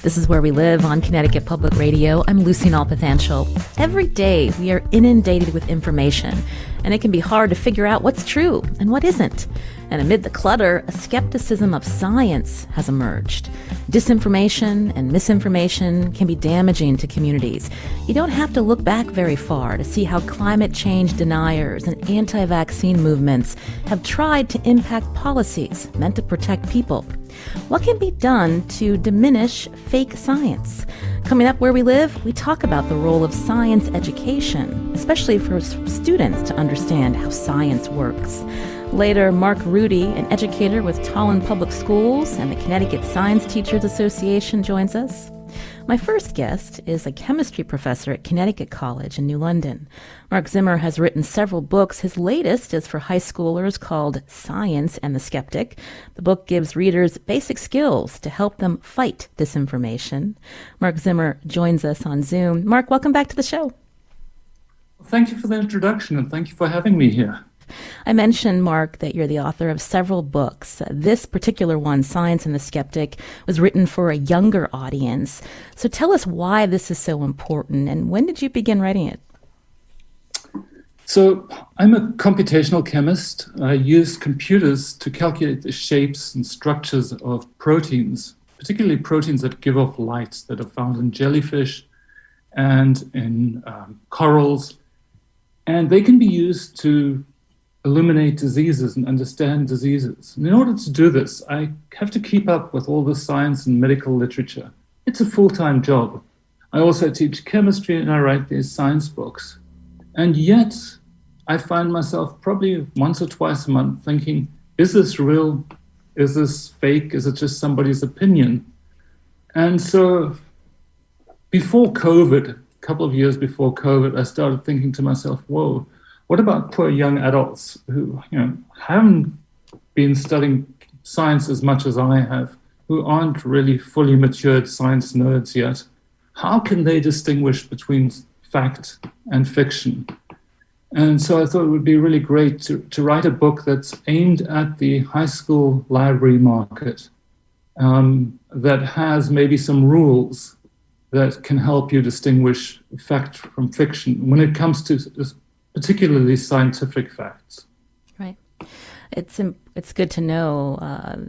This is Where We Live on Connecticut Public Radio. I'm Lucy Nalpathanchel. Every day we are inundated with information, and it can be hard to figure out what's true and what isn't. And amid the clutter, a skepticism of science has emerged. Disinformation and misinformation can be damaging to communities. You don't have to look back very far to see how climate change deniers and anti-vaccine movements have tried to impact policies meant to protect people. What can be done to diminish fake science? Coming up Where We Live, we talk about the role of science education, especially for students to understand how science works. Later, Marc Ruede, an educator with Tolland Public Schools and the Connecticut Science Teachers Association, joins us. My first guest is a chemistry professor at Connecticut College in New London. Marc Zimmer has written several books. His latest is for high schoolers called Science and the Skeptic. The book gives readers basic skills to help them fight disinformation. Marc Zimmer joins us on Zoom. Marc, welcome back to the show. Thank you for the introduction, and thank you for having me here. I mentioned, Marc, that you're the author of several books. This particular one, Science and the Skeptic, was written for a younger audience. So tell us why this is so important, and when did you begin writing it? So I'm a computational chemist. I use computers to calculate the shapes and structures of proteins, particularly proteins that give off light that are found in jellyfish and in corals. And they can be used to illuminate diseases and understand diseases. And in order to do this, I have to keep up with all the science and medical literature. It's a full-time job. I also teach chemistry and I write these science books. And yet, I find myself probably once or twice a month thinking, is this real? Is this fake? Is it just somebody's opinion? And so before COVID, a couple of years before COVID, I started thinking to myself, whoa, what about poor young adults who, haven't been studying science as much as I have, who aren't really fully matured science nerds yet? How can they distinguish between fact and fiction? And so I thought it would be really great to write a book that's aimed at the high school library market, that has maybe some rules that can help you distinguish fact from fiction when it comes to particularly scientific facts. Right. It's good to know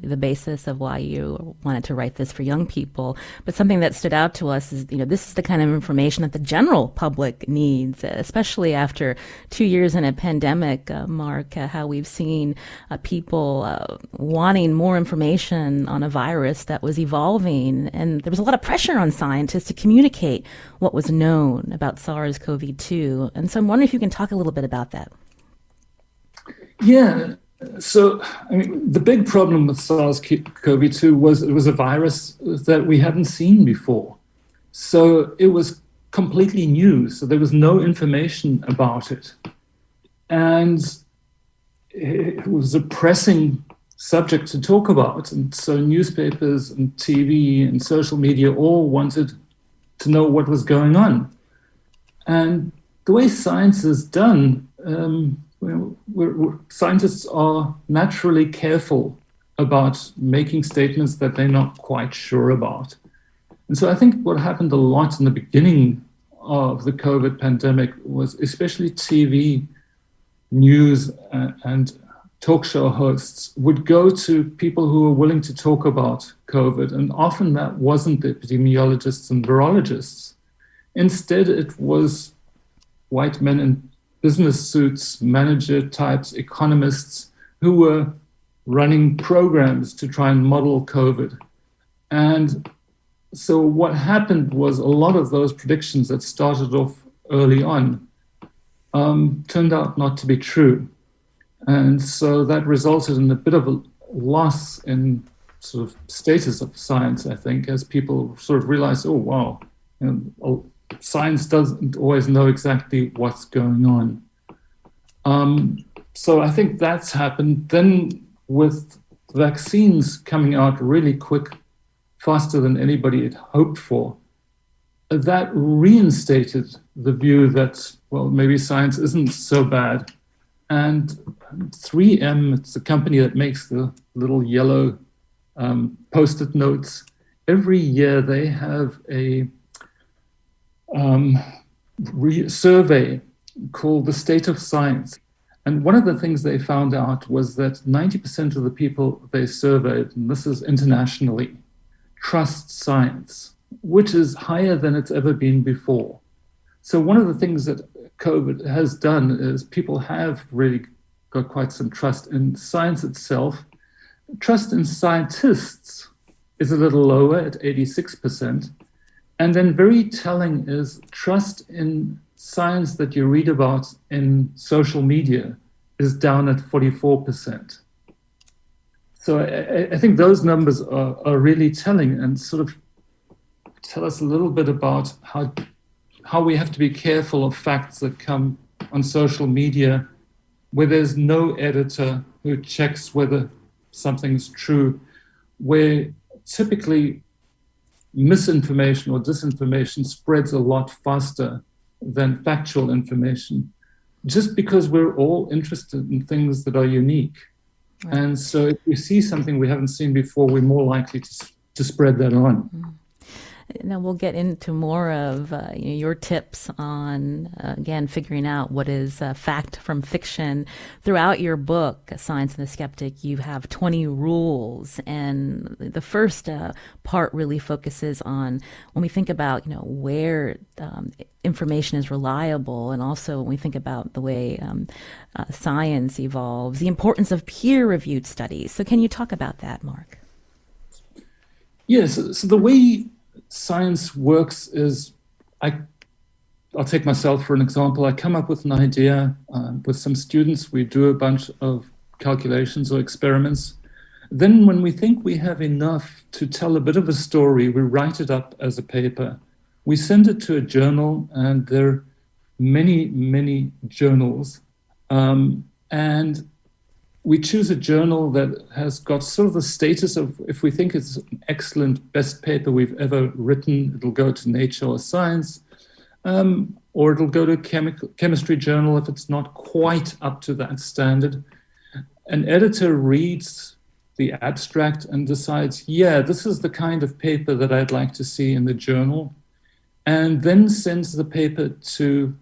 the basis of why you wanted to write this for young people. But something that stood out to us is, this is the kind of information that the general public needs, especially after 2 years in a pandemic, Marc, how we've seen people wanting more information on a virus that was evolving. And there was a lot of pressure on scientists to communicate what was known about SARS-CoV-2. And so I'm wondering if you can talk a little bit about that. Yeah. So, the big problem with SARS-CoV-2 was it was a virus that we hadn't seen before. So it was completely new. So there was no information about it. And it was a pressing subject to talk about. And so newspapers and TV and social media all wanted to know what was going on. And the way science is done, scientists are naturally careful about making statements that they're not quite sure about. And so I think what happened a lot in the beginning of the COVID pandemic was especially TV news and talk show hosts would go to people who were willing to talk about COVID. And often that wasn't the epidemiologists and virologists. Instead, it was white men in business suits, manager types, economists who were running programs to try and model COVID. And so what happened was a lot of those predictions that started off early on turned out not to be true. And so that resulted in a bit of a loss in sort of status of science, I think, as people sort of realized, oh, wow, science doesn't always know exactly what's going on. So I think that's happened. Then with vaccines coming out really quick, faster than anybody had hoped for, that reinstated the view that, well, maybe science isn't so bad. And 3M, it's a company that makes the little yellow Post-it notes, every year they have a survey called the State of Science. And one of the things they found out was that 90% of the people they surveyed, and this is internationally, trust science, which is higher than it's ever been before. So one of the things that COVID has done is people have really got quite some trust in science itself. Trust in scientists is a little lower at 86%. And then very telling is trust in science that you read about in social media is down at 44%. So I think those numbers are really telling and sort of tell us a little bit about how we have to be careful of facts that come on social media where there's no editor who checks whether something's true, where typically misinformation or disinformation spreads a lot faster than factual information, just because we're all interested in things that are unique. Right. And so if we see something we haven't seen before, we're more likely to spread that on. Mm. Now we'll get into more of your tips on, again, figuring out what is fact from fiction. Throughout your book, Science and the Skeptic, you have 20 rules. And the first part really focuses on when we think about, where information is reliable, and also when we think about the way science evolves, the importance of peer-reviewed studies. So can you talk about that, Marc? Yes. So the way science works is, I'll take myself for an example. I come up with an idea with some students. We do a bunch of calculations or experiments. Then when we think we have enough to tell a bit of a story, we write it up as a paper. We send it to a journal, and there are many, many journals. And we choose a journal that has got sort of the status of, if we think it's an excellent best paper we've ever written, it'll go to Nature or Science, or it'll go to chemistry journal if it's not quite up to that standard. An editor reads the abstract and decides, yeah, this is the kind of paper that I'd like to see in the journal, and then sends the paper to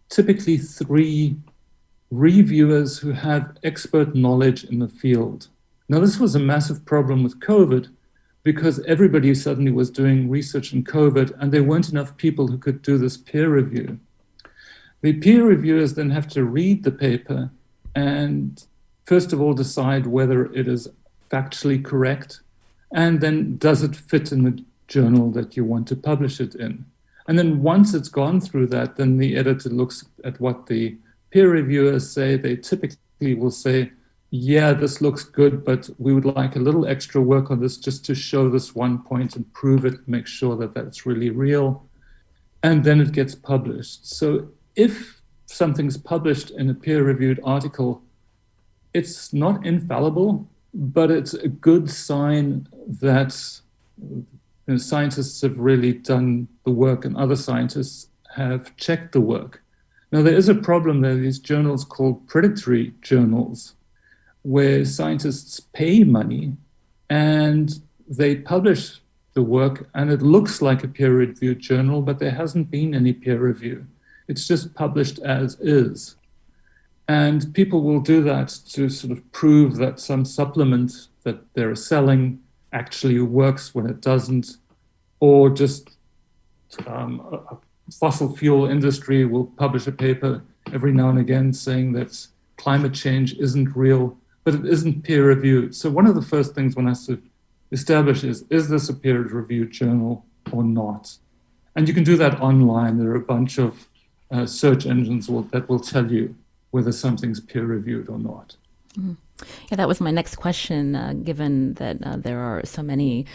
typically 3 reviewers who have expert knowledge in the field. Now, this was a massive problem with COVID because everybody suddenly was doing research on COVID, and there weren't enough people who could do this peer review. The peer reviewers then have to read the paper and first of all decide whether it is factually correct, and then does it fit in the journal that you want to publish it in. And then once it's gone through that, then the editor looks at what the peer reviewers say. They typically will say, yeah, this looks good, but we would like a little extra work on this just to show this one point and prove it, make sure that that's really real. And then it gets published. So if something's published in a peer-reviewed article, it's not infallible, but it's a good sign that scientists have really done the work and other scientists have checked the work. Now, there is a problem. There are these journals called predatory journals, where scientists pay money and they publish the work, and it looks like a peer-reviewed journal, but there hasn't been any peer review. It's just published as is. And people will do that to sort of prove that some supplement that they're selling actually works when it doesn't, or just fossil fuel industry will publish a paper every now and again saying that climate change isn't real, but it isn't peer-reviewed. So one of the first things one has to establish is this a peer-reviewed journal or not? And you can do that online. There are a bunch of search engines that will tell you whether something's peer-reviewed or not. Mm-hmm. Yeah, that was my next question, given that there are so many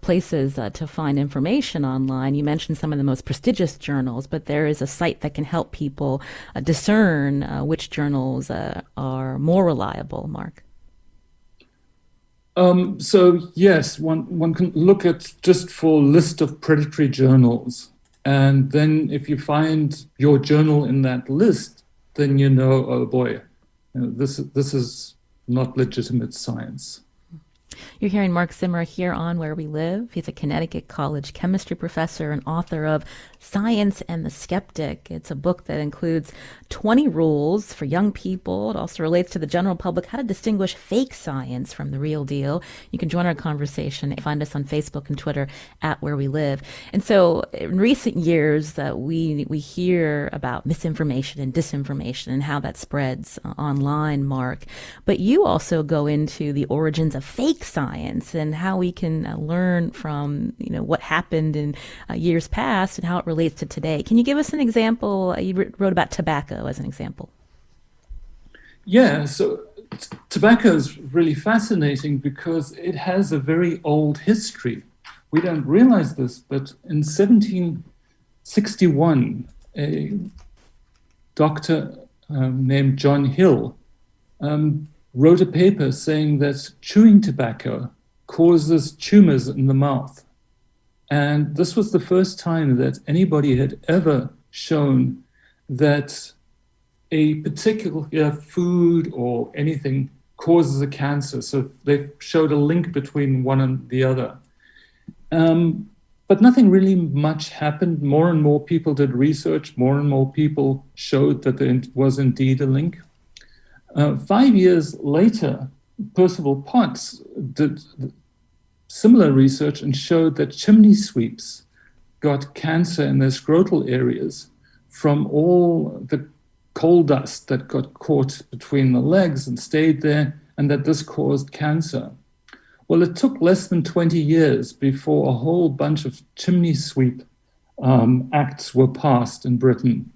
places to find information online. You mentioned some of the most prestigious journals, but there is a site that can help people discern which journals are more reliable, Marc. So yes, one can look at just for a list of predatory journals. And then if you find your journal in that list, then oh boy, this is not legitimate science. You're hearing Marc Zimmer here on Where We Live. He's a Connecticut College chemistry professor and author of Science and the Skeptic. It's a book that includes 20 rules for young people. It also relates to the general public how to distinguish fake science from the real deal. You can join our conversation. Find us on Facebook and Twitter at Where We Live. And so in recent years, we hear about misinformation and disinformation and how that spreads online, Marc. But you also go into the origins of fake science and how we can learn from what happened in years past and how it relates to today. Can you give us an example? You wrote about tobacco as an example. Yeah, so tobacco is really fascinating because it has a very old history. We don't realize this, but in 1761, a doctor named John Hill wrote a paper saying that chewing tobacco causes tumors in the mouth. And this was the first time that anybody had ever shown that a particular food or anything causes a cancer. So they showed a link between one and the other. But nothing really much happened. More and more people did research. More and more people showed that there was indeed a link. 5 years later, Percival Potts did similar research and showed that chimney sweeps got cancer in their scrotal areas from all the coal dust that got caught between the legs and stayed there, and that this caused cancer. Well, it took less than 20 years before a whole bunch of chimney sweep acts were passed in Britain.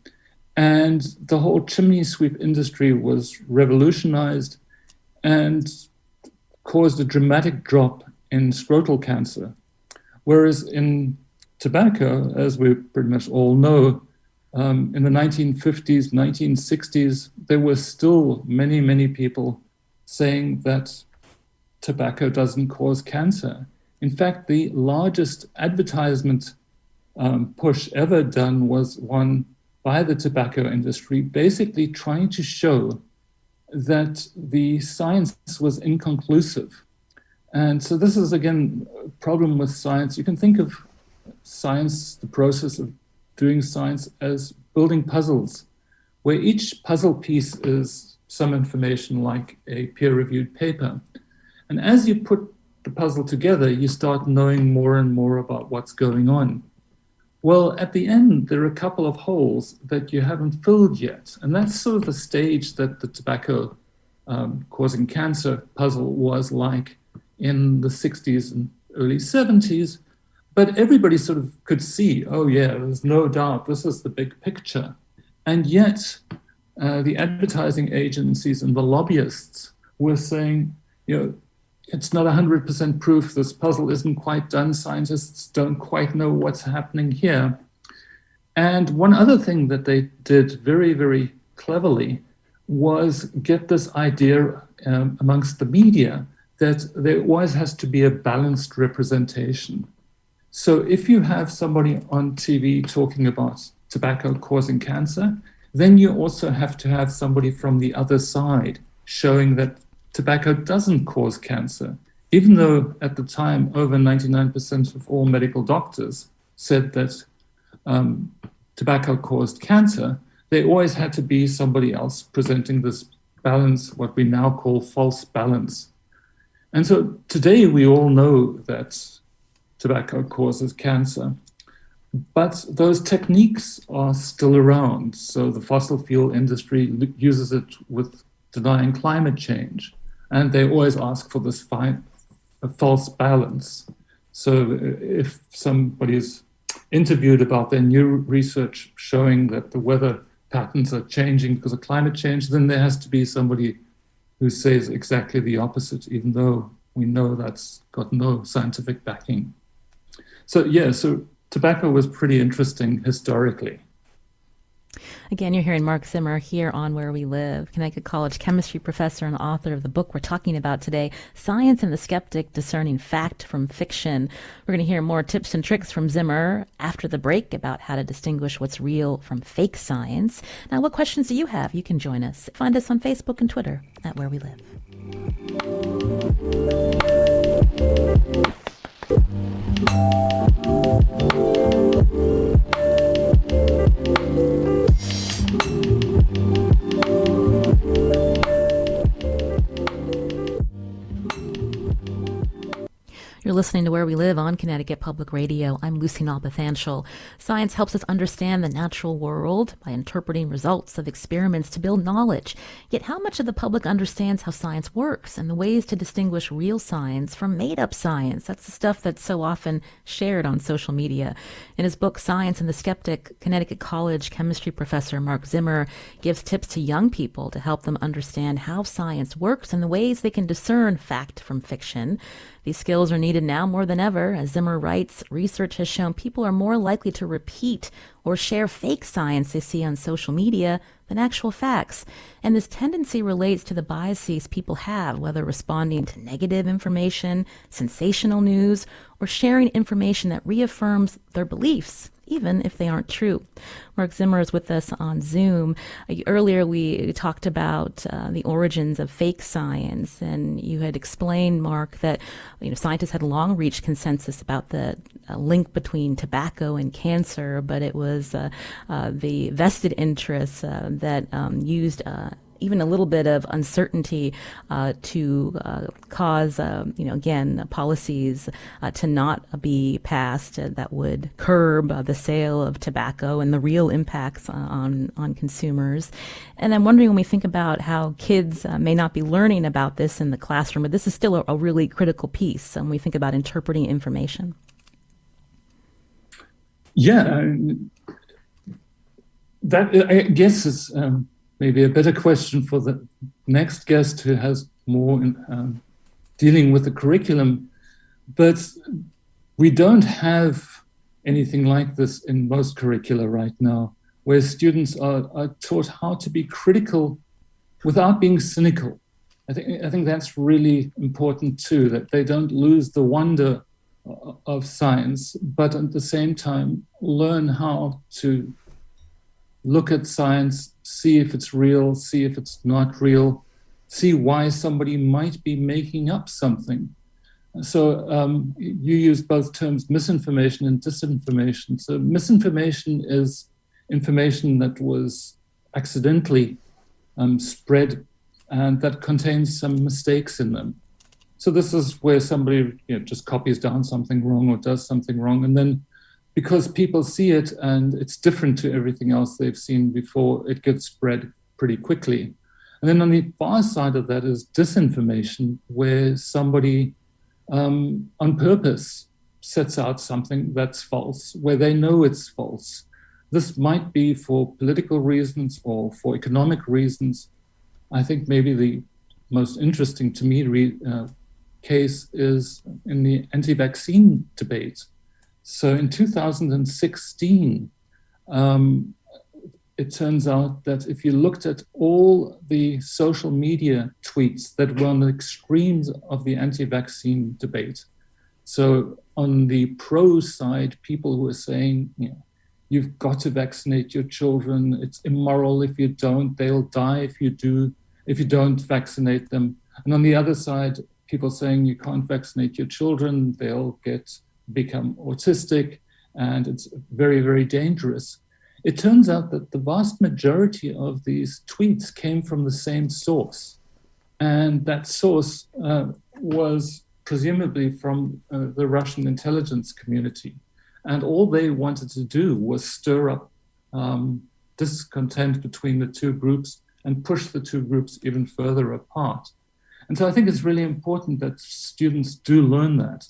And the whole chimney sweep industry was revolutionized and caused a dramatic drop in scrotal cancer. Whereas in tobacco, as we pretty much all know, in the 1950s, 1960s, there were still many, many people saying that tobacco doesn't cause cancer. In fact, the largest advertisement push ever done was one by the tobacco industry, basically trying to show that the science was inconclusive. And so this is, again, a problem with science. You can think of science, the process of doing science, as building puzzles, where each puzzle piece is some information like a peer-reviewed paper. And as you put the puzzle together, you start knowing more and more about what's going on. Well, at the end, there are a couple of holes that you haven't filled yet. And that's sort of the stage that the tobacco causing cancer puzzle was like in the 60s and early 70s. But everybody sort of could see, oh yeah, there's no doubt, this is the big picture. And yet, the advertising agencies and the lobbyists were saying, it's not 100% proof, this puzzle isn't quite done, scientists don't quite know what's happening here. And one other thing that they did very, very cleverly was get this idea amongst the media that there always has to be a balanced representation. So if you have somebody on TV talking about tobacco causing cancer, then you also have to have somebody from the other side showing that tobacco doesn't cause cancer. Even though at the time, over 99% of all medical doctors said that tobacco caused cancer, there always had to be somebody else presenting this balance, what we now call false balance. And so today we all know that tobacco causes cancer, but those techniques are still around. So the fossil fuel industry uses it with denying climate change, and they always ask for this false balance. So if somebody is interviewed about their new research showing that the weather patterns are changing because of climate change, then there has to be somebody who says exactly the opposite, even though we know that's got no scientific backing. So tobacco was pretty interesting historically. Again, you're hearing Marc Zimmer here on Where We Live, Connecticut College chemistry professor and author of the book we're talking about today, Science and the Skeptic, Discerning Fact from Fiction. We're going to hear more tips and tricks from Zimmer after the break about how to distinguish what's real from fake science. Now, what questions do you have? You can join us. Find us on Facebook and Twitter at Where We Live. listening to Where We Live on Connecticut Public Radio. I'm Lucy Nalpathanchel. Science helps us understand the natural world by interpreting results of experiments to build knowledge. Yet how much of the public understands how science works and the ways to distinguish real science from made-up science? That's the stuff that's so often shared on social media. In his book, Science and the Skeptic, Connecticut College chemistry professor Marc Zimmer gives tips to young people to help them understand how science works and the ways they can discern fact from fiction. These skills are needed now more than ever. As Zimmer writes, research has shown people are more likely to repeat or share fake science they see on social media than actual facts. And this tendency relates to the biases people have, whether responding to negative information, sensational news, or sharing information that reaffirms their beliefs, even if they aren't true. Marc Zimmer is with us on Zoom. Earlier we talked about the origins of fake science, and you had explained, Marc, that scientists had long reached consensus about the link between tobacco and cancer, but it was the vested interests that used even a little bit of uncertainty to cause, again, policies to not be passed that would curb the sale of tobacco and the real impacts on consumers. And I'm wondering, when we think about how kids may not be learning about this in the classroom, but this is still a really critical piece when we think about interpreting information. Yeah, that I guess is maybe a better question for the next guest who has more dealing with the curriculum. But we don't have anything like this in most curricula right now, where students are taught how to be critical without being cynical. I think that's really important too, that they don't lose the wonder of science, but at the same time learn how to look at science, see if it's real, see if it's not real, see why somebody might be making up something. So you used both terms, misinformation and disinformation. So misinformation is information that was accidentally spread and that contains some mistakes in them. So this is where somebody just copies down something wrong or does something wrong, and then because people see it and it's different to everything else they've seen before, it gets spread pretty quickly. And then on the far side of that is disinformation, where somebody on purpose sets out something that's false, where they know it's false. This might be for political reasons or for economic reasons. I think maybe the most interesting to me case is in the anti-vaccine debate. So in 2016, it turns out that if you looked at all the social media tweets that were on the extremes of the anti-vaccine debate, so on the pro side, people who are saying, you've got to vaccinate your children, it's immoral if you don't, they'll die if you don't vaccinate them. And on the other side, people saying you can't vaccinate your children, they'll become autistic, and it's very, very dangerous. It turns out that the vast majority of these tweets came from the same source. And that source was presumably from the Russian intelligence community. And all they wanted to do was stir up discontent between the two groups and push the two groups even further apart. And so I think it's really important that students do learn that.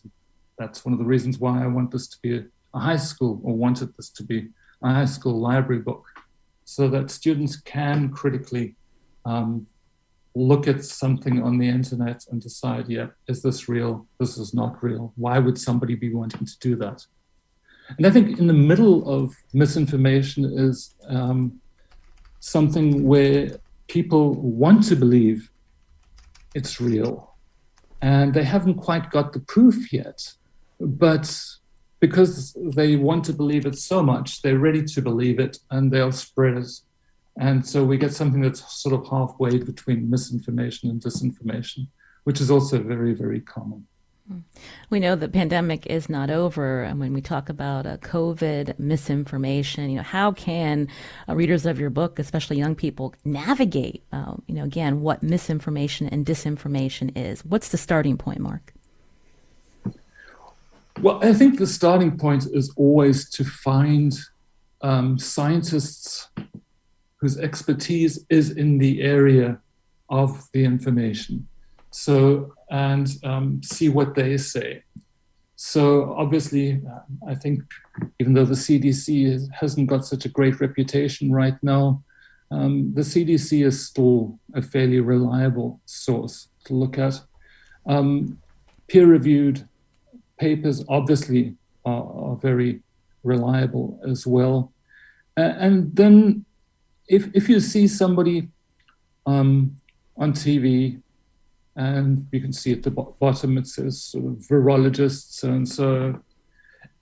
That's one of the reasons why I want this to be a high school, or wanted this to be a high school library book, so that students can critically look at something on the internet and decide, is this real? This is not real. Why would somebody be wanting to do that? And I think in the middle of misinformation is something where people want to believe it's real, and they haven't quite got the proof yet. But because they want to believe it so much, they're ready to believe it and they'll spread it. And so we get something that's sort of halfway between misinformation and disinformation, which is also very, very common. We know the pandemic is not over. And when we talk about COVID misinformation, how can readers of your book, especially young people, navigate, again, what misinformation and disinformation is? What's the starting point, Marc? Well, I think the starting point is always to find scientists whose expertise is in the area of the information. So, and see what they say. So obviously, I think even though the CDC hasn't got such a great reputation right now, the CDC is still a fairly reliable source to look at. Peer-reviewed papers obviously are very reliable as well. And then if you see somebody on TV, and you can see at the bottom it says sort of virologist so and so,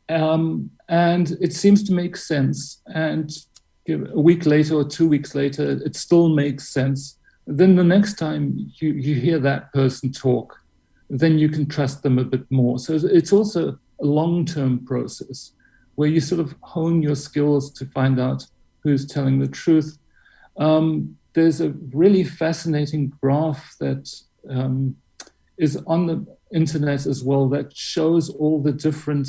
and it seems to make sense. And a week later or 2 weeks later, it still makes sense. Then the next time you hear that person talk, then you can trust them a bit more. So it's also a long-term process where you sort of hone your skills to find out who's telling the truth. There's a really fascinating graph that is on the internet as well that shows all the different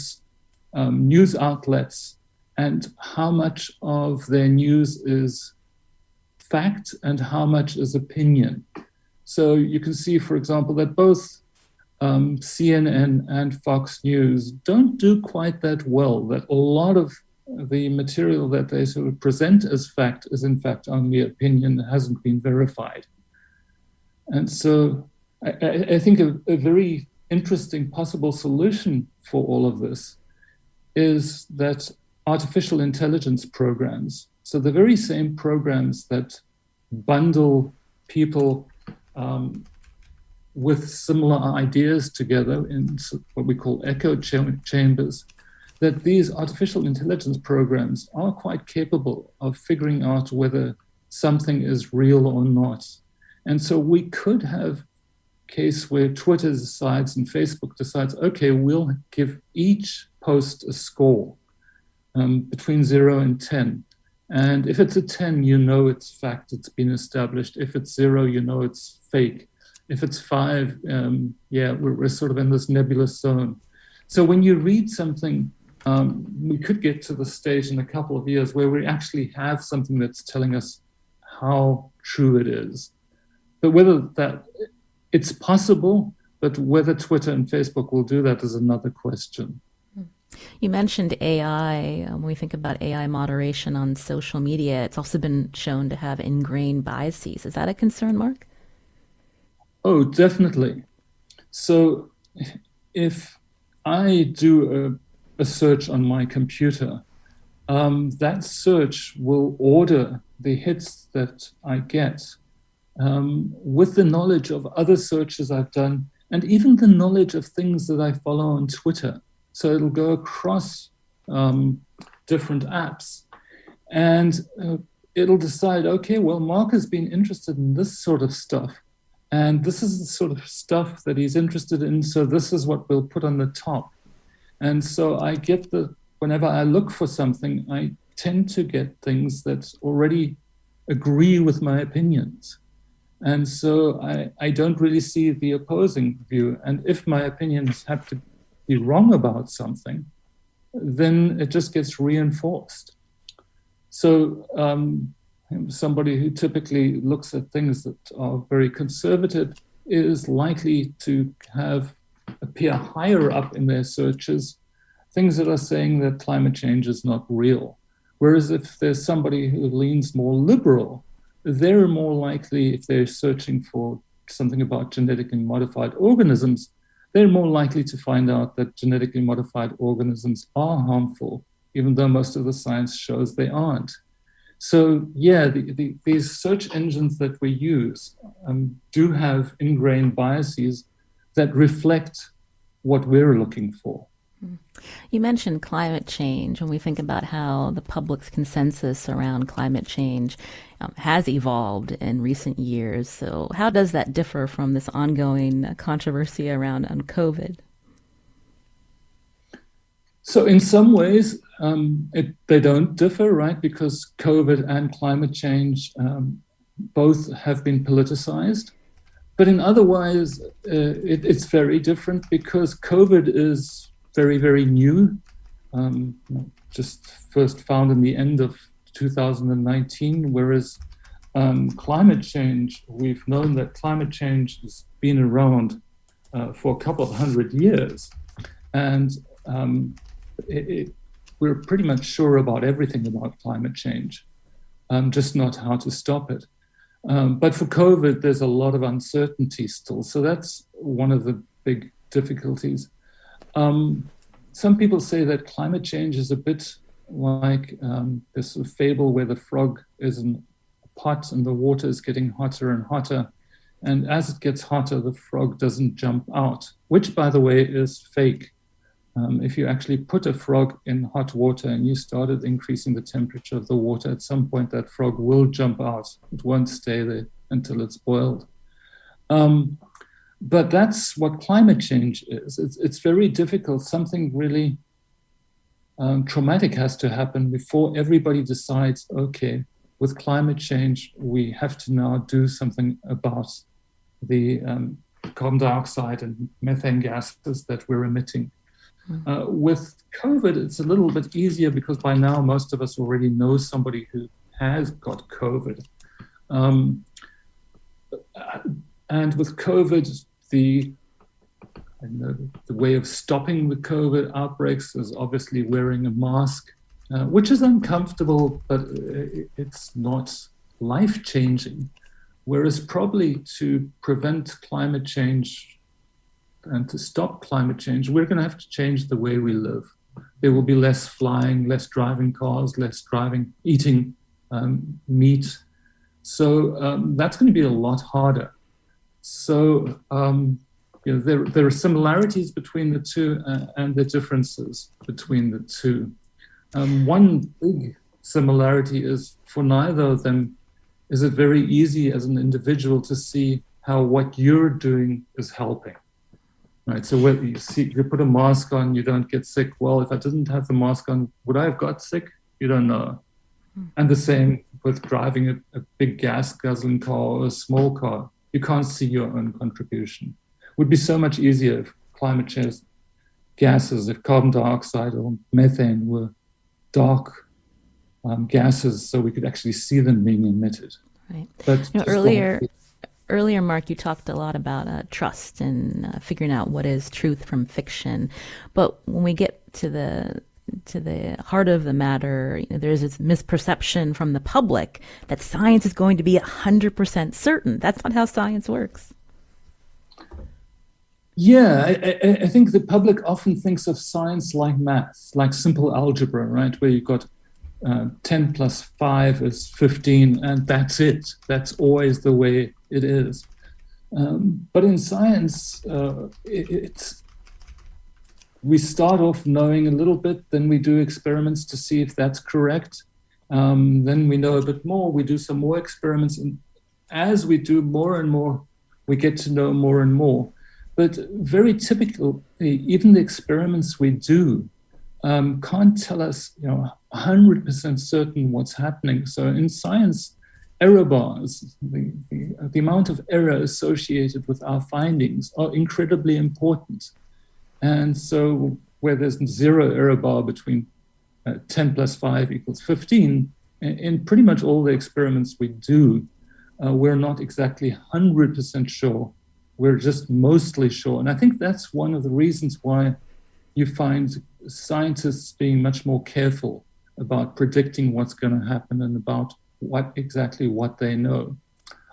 news outlets and how much of their news is fact and how much is opinion. So you can see, for example, that both CNN and Fox News don't do quite that well, that a lot of the material that they sort of present as fact is in fact only opinion that hasn't been verified. And so I think a very interesting possible solution for all of this is that artificial intelligence programs, so the very same programs that bundle people with similar ideas together in what we call echo chambers, that these artificial intelligence programs are quite capable of figuring out whether something is real or not. And so we could have a case where Twitter decides and Facebook decides, okay, we'll give each post a score between 0 and 10. And if it's a 10, you know it's fact, it's been established. If it's 0, you know it's fake. If it's 5, we're sort of in this nebulous zone. So when you read something, we could get to the stage in a couple of years where we actually have something that's telling us how true it is. But whether that it's possible, but whether Twitter and Facebook will do that is another question. You mentioned AI. When we think about AI moderation on social media, it's also been shown to have ingrained biases. Is that a concern, Marc? Oh, definitely. So if I do a search on my computer, that search will order the hits that I get with the knowledge of other searches I've done and even the knowledge of things that I follow on Twitter. So it'll go across different apps and it'll decide, okay, well, Marc has been interested in this sort of stuff. And this is the sort of stuff that he's interested in. So this is what we'll put on the top. And so I get whenever I look for something, I tend to get things that already agree with my opinions. And so I don't really see the opposing view. And if my opinions have to be wrong about something, then it just gets reinforced. So somebody who typically looks at things that are very conservative is likely to appear higher up in their searches, things that are saying that climate change is not real. Whereas if there's somebody who leans more liberal, they're more likely, if they're searching for something about genetically modified organisms, they're more likely to find out that genetically modified organisms are harmful, even though most of the science shows they aren't. So yeah, these search engines that we use do have ingrained biases that reflect what we're looking for. You mentioned climate change when we think about how the public's consensus around climate change has evolved in recent years. So how does that differ from this ongoing controversy around COVID? So in some ways, they don't differ, right? Because COVID and climate change both have been politicized. But in other ways, it's very different because COVID is very, very new, just first found in the end of 2019, whereas climate change, we've known that climate change has been around for a couple of 100 years. And we're pretty much sure about everything about climate change, just not how to stop it. But for COVID, there's a lot of uncertainty still. So that's one of the big difficulties. Some people say that climate change is a bit like this sort of fable where the frog is in a pot and the water is getting hotter and hotter. And as it gets hotter, the frog doesn't jump out, which, by the way, is fake. If you actually put a frog in hot water and you started increasing the temperature of the water, at some point that frog will jump out. It won't stay there until it's boiled. But that's what climate change is. It's very difficult. Something really traumatic has to happen before everybody decides, okay, with climate change, we have to now do something about the carbon dioxide and methane gases that we're emitting. With COVID, it's a little bit easier because by now most of us already know somebody who has got COVID. And with COVID, the way of stopping the COVID outbreaks is obviously wearing a mask, which is uncomfortable, but it's not life-changing. Whereas probably to prevent climate change and to stop climate change, we're going to have to change the way we live. There will be less flying, less driving cars, less eating meat. So that's going to be a lot harder. So there are similarities between the two and the differences between the two. One big similarity is for neither of them is it very easy as an individual to see how what you're doing is helping. Right, so when you put a mask on, you don't get sick. Well, if I didn't have the mask on, would I have got sick? You don't know. And the same with driving a big gas guzzling car or a small car. You can't see your own contribution. It would be so much easier if climate change gases, if carbon dioxide or methane were dark gases, so we could actually see them being emitted. Right. But Earlier, Marc, you talked a lot about trust and figuring out what is truth from fiction. But when we get to the heart of the matter, there's this misperception from the public that science is going to be 100% certain. That's not how science works. Yeah, I think the public often thinks of science like math, like simple algebra, right? Where you've got 10 plus 5 is 15, and that's it. That's always the way it is. But in science, we start off knowing a little bit, then we do experiments to see if that's correct. Then we know a bit more, we do some more experiments, and as we do more and more, we get to know more and more. But very typically, even the experiments we do can't tell us, 100% certain what's happening. So in science, error bars, the amount of error associated with our findings are incredibly important. And so where there's 0 error bar between 10 plus 5 equals 15, in pretty much all the experiments we do, we're not exactly 100% sure. We're just mostly sure. And I think that's one of the reasons why you find scientists being much more careful about predicting what's going to happen and about what they know.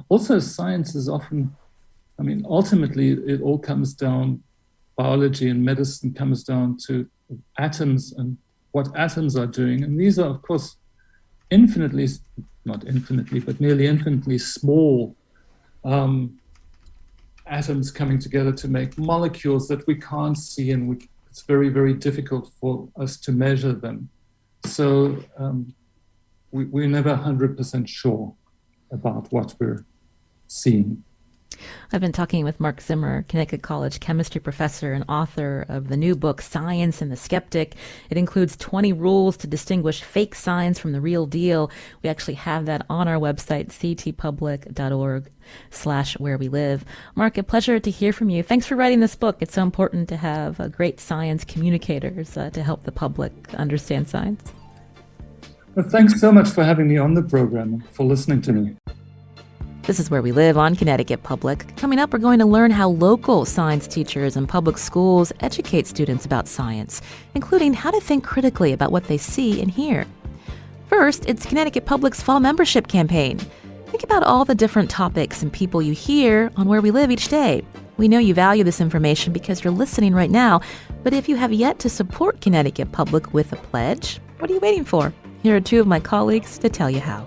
Also, science is often, ultimately it all comes down, biology and medicine comes down to atoms and what atoms are doing. And these are, of course, not infinitely, but nearly infinitely small atoms coming together to make molecules that we can't see, and it's very, very difficult for us to measure them. So we're never 100% sure about what we're seeing. I've been talking with Marc Zimmer, Connecticut College chemistry professor and author of the new book, Science and the Skeptic. It includes 20 rules to distinguish fake science from the real deal. We actually have that on our website, ctpublic.org/where we live. Marc, a pleasure to hear from you. Thanks for writing this book. It's so important to have great science communicators to help the public understand science. Well, thanks so much for having me on the program and for listening to me. This is Where We Live on Connecticut Public. Coming up, we're going to learn how local science teachers and public schools educate students about science, including how to think critically about what they see and hear. First, it's Connecticut Public's fall membership campaign. Think about all the different topics and people you hear on Where We Live each day. We know you value this information because you're listening right now, but if you have yet to support Connecticut Public with a pledge, what are you waiting for? Here are two of my colleagues to tell you how.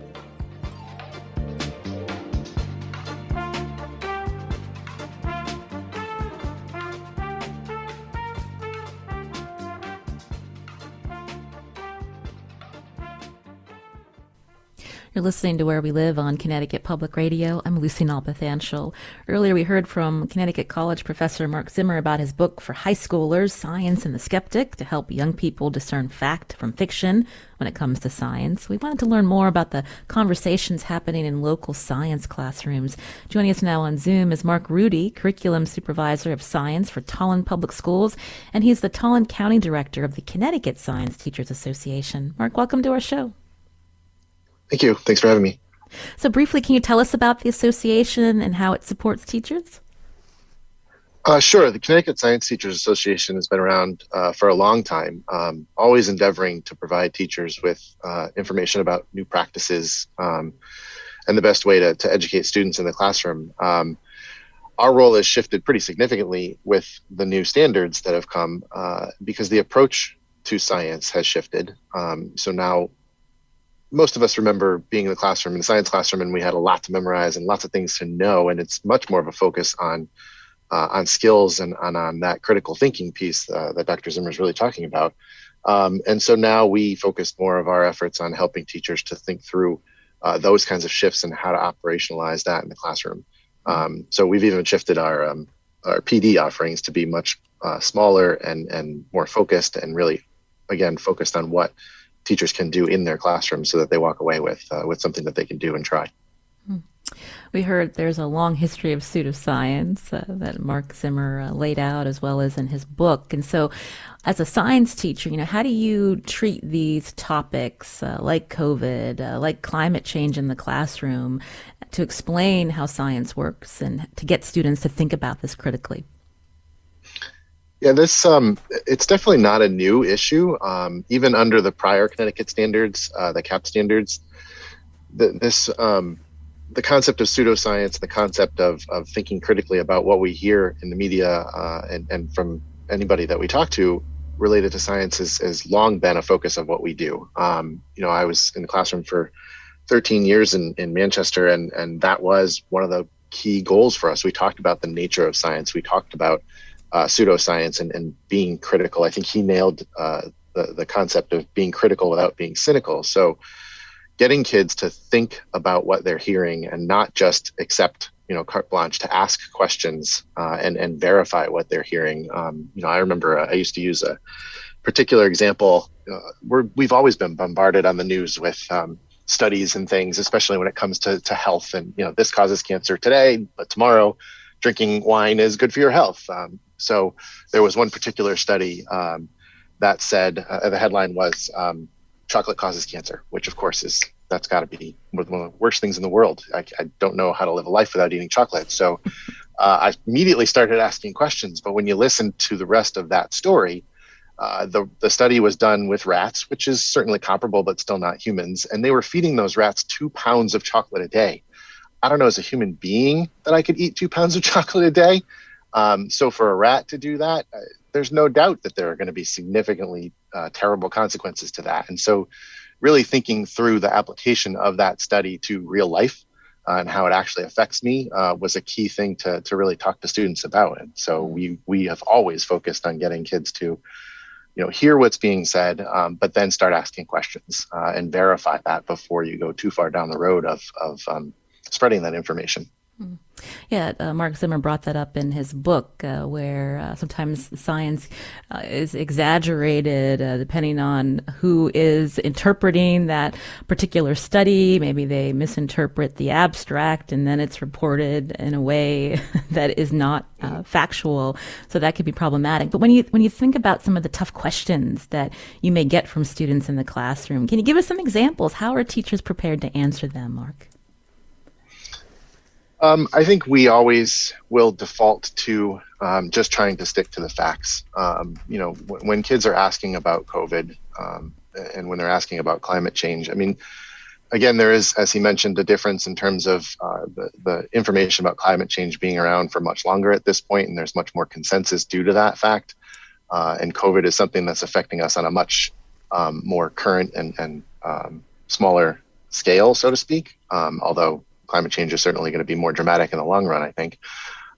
You're listening to Where We Live on Connecticut Public Radio. I'm Lucy Nalpathanchel. Earlier we heard from Connecticut College professor Marc Zimmer about his book for high schoolers, Science and the Skeptic, to help young people discern fact from fiction when it comes to science. We wanted to learn more about the conversations happening in local science classrooms. Joining us now on Zoom is Marc Ruede, Curriculum Supervisor of Science for Tolland Public Schools, and he's the Tolland County Director of the Connecticut Science Teachers Association. Marc, welcome to our show. Thank you. Thanks for having me. So briefly, can you tell us about the association and how it supports teachers? Sure. The Connecticut Science Teachers Association has been around for a long time, always endeavoring to provide teachers with information about new practices and the best way to educate students in the classroom. Our role has shifted pretty significantly with the new standards that have come because the approach to science has shifted. So now most of us remember being in the classroom, in the science classroom, and we had a lot to memorize and lots of things to know. And it's much more of a focus on skills and on that critical thinking piece that Dr. Zimmer is really talking about. And so now we focus more of our efforts on helping teachers to think through those kinds of shifts and how to operationalize that in the classroom. So we've even shifted our PD offerings to be much smaller and more focused, and really, again, focused on what teachers can do in their classroom so that they walk away with something that they can do and try. We heard there's a long history of pseudoscience that Marc Zimmer laid out, as well as in his book. And so as a science teacher, how do you treat these topics like COVID, like climate change in the classroom, to explain how science works and to get students to think about this critically? Yeah, this it's definitely not a new issue. Even under the prior Connecticut standards, the CAP standards, the concept of pseudoscience, the concept of thinking critically about what we hear in the media and from anybody that we talk to related to science has long been a focus of what we do. I was in the classroom for 13 years in Manchester, and that was one of the key goals for us. We talked about the nature of science. We talked about pseudoscience and being critical. I think he nailed the concept of being critical without being cynical. So getting kids to think about what they're hearing and not just accept, carte blanche, to ask questions and verify what they're hearing. I remember I used to use a particular example. We've always been bombarded on the news with studies and things, especially when it comes to health. And, this causes cancer today, but tomorrow drinking wine is good for your health. So there was one particular study that said, the headline was, chocolate causes cancer, which of course that's got to be one of the worst things in the world. I don't know how to live a life without eating chocolate. So I immediately started asking questions. But when you listen to the rest of that story, the study was done with rats, which is certainly comparable, but still not humans. And they were feeding those rats 2 pounds of chocolate a day. I don't know, as a human being, that I could eat 2 pounds of chocolate a day. So for a rat to do that, there's no doubt that there are going to be significantly terrible consequences to that. And so really thinking through the application of that study to real life and how it actually affects me was a key thing to really talk to students about. And so we have always focused on getting kids to hear what's being said, but then start asking questions and verify that before you go too far down the road of spreading that information. Yeah, Marc Zimmer brought that up in his book, where sometimes science is exaggerated depending on who is interpreting that particular study. Maybe they misinterpret the abstract, and then it's reported in a way that is not factual. So that could be problematic. But when you think about some of the tough questions that you may get from students in the classroom, can you give us some examples? How are teachers prepared to answer them, Marc? I think we always will default to just trying to stick to the facts. When kids are asking about COVID and when they're asking about climate change, I mean, again, there is, as he mentioned, a difference in terms of the information about climate change being around for much longer at this point, and there's much more consensus due to that fact. And COVID is something that's affecting us on a much more current and smaller scale, so to speak, although climate change is certainly going to be more dramatic in the long run, I think.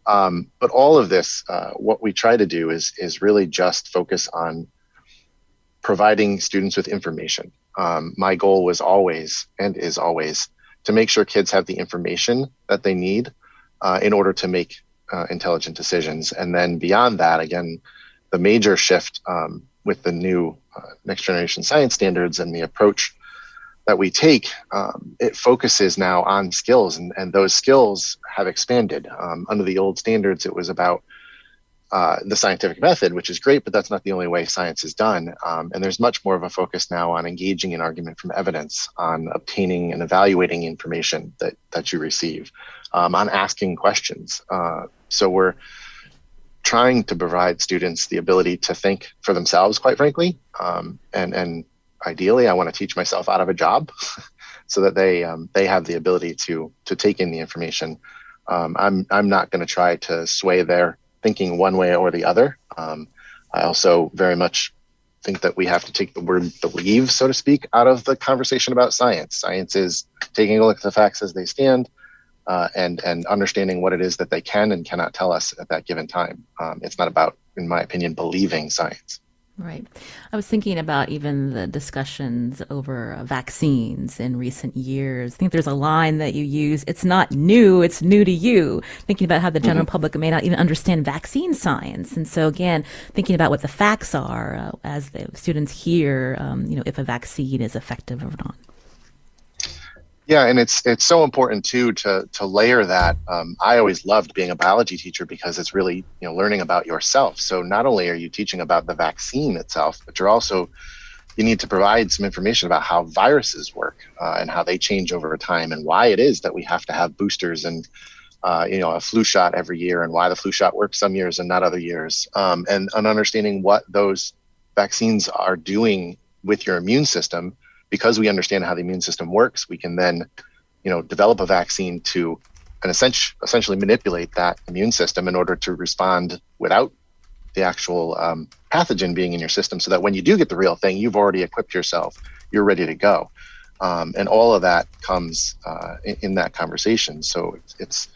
But all of this, what we try to do is really just focus on providing students with information. My goal was always, and is always, to make sure kids have the information that they need in order to make intelligent decisions. And then beyond that, again, the major shift with the new next generation science standards and the approach that we take, it focuses now on skills, and those skills have expanded. Under the old standards, it was about the scientific method, which is great, but that's not the only way science is done. And there's much more of a focus now on engaging in argument from evidence, on obtaining and evaluating information that you receive, on asking questions. So we're trying to provide students the ability to think for themselves, quite frankly, and ideally, I want to teach myself out of a job so that they have the ability to take in the information. I'm not going to try to sway their thinking one way or the other. I also very much think that we have to take the word believe, so to speak, out of the conversation about science. Science is taking a look at the facts as they stand and understanding what it is that they can and cannot tell us at that given time. It's not about, in my opinion, believing science. Right. I was thinking about even the discussions over vaccines in recent years. I think there's a line that you use, it's not new, it's new to you. Thinking about how the general public may not even understand vaccine science. And so again, thinking about what the facts are as the students hear, if a vaccine is effective or not. Yeah, and it's so important too to layer that. I always loved being a biology teacher because it's really learning about yourself. So not only are you teaching about the vaccine itself, but you need to provide some information about how viruses work and how they change over time, and why it is that we have to have boosters and a flu shot every year, and why the flu shot works some years and not other years, and understanding what those vaccines are doing with your immune system. Because we understand how the immune system works, we can then, develop a vaccine to essentially manipulate that immune system in order to respond without the actual pathogen being in your system, so that when you do get the real thing, you've already equipped yourself, you're ready to go. And all of that comes in that conversation. So it's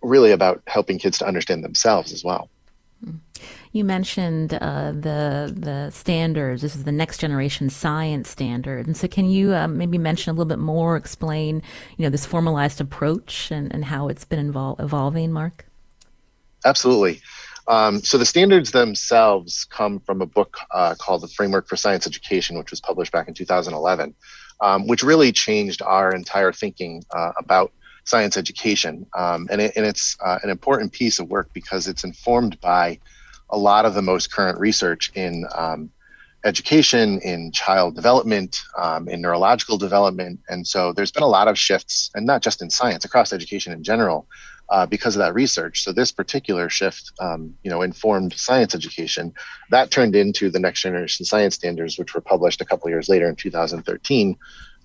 really about helping kids to understand themselves as well. You mentioned the standards. This is the next generation science standard. And so can you maybe mention a little bit more, explain, this formalized approach and how it's been evolving, Marc? Absolutely. So the standards themselves come from a book called The Framework for Science Education, which was published back in 2011, which really changed our entire thinking about science education. And it's an important piece of work because it's informed by a lot of the most current research in education, in child development, in neurological development. And so there's been a lot of shifts, and not just in science, across education in general, because of that research. So this particular shift, informed science education. That turned into the next generation science standards, which were published a couple of years later in 2013,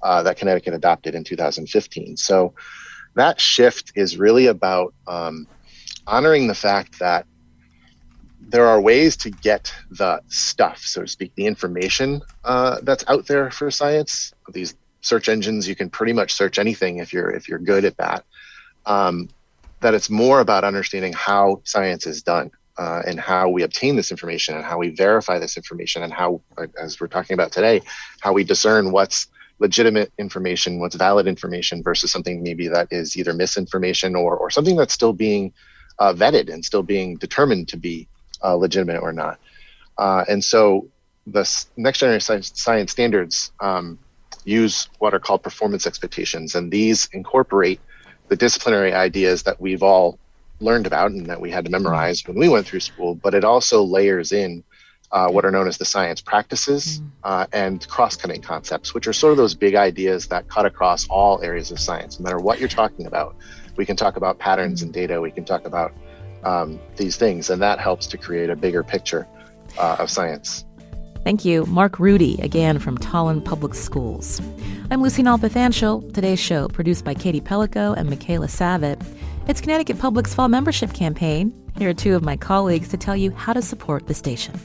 that Connecticut adopted in 2015. So that shift is really about honoring the fact that there are ways to get the stuff, so to speak, the information that's out there for science. These search engines, you can pretty much search anything if you're good at that. That it's more about understanding how science is done and how we obtain this information and how we verify this information and how, as we're talking about today, how we discern what's legitimate information, what's valid information versus something maybe that is either misinformation or something that's still being vetted and still being determined to be legitimate or not. And so the next generation science standards use what are called performance expectations, and these incorporate the disciplinary ideas that we've all learned about and that we had to memorize when we went through school, but it also layers in what are known as the science practices and cross-cutting concepts, which are sort of those big ideas that cut across all areas of science. No matter what you're talking about, we can talk about patterns and data, we can talk about these things, and that helps to create a bigger picture of science. Thank you, Marc Ruede, again from Tolland Public Schools. I'm Lucy Nalpathanchel. Today's show, produced by Katie Pellico and Michaela Savitt. It's Connecticut Public's fall membership campaign. Here are two of my colleagues to tell you how to support the station.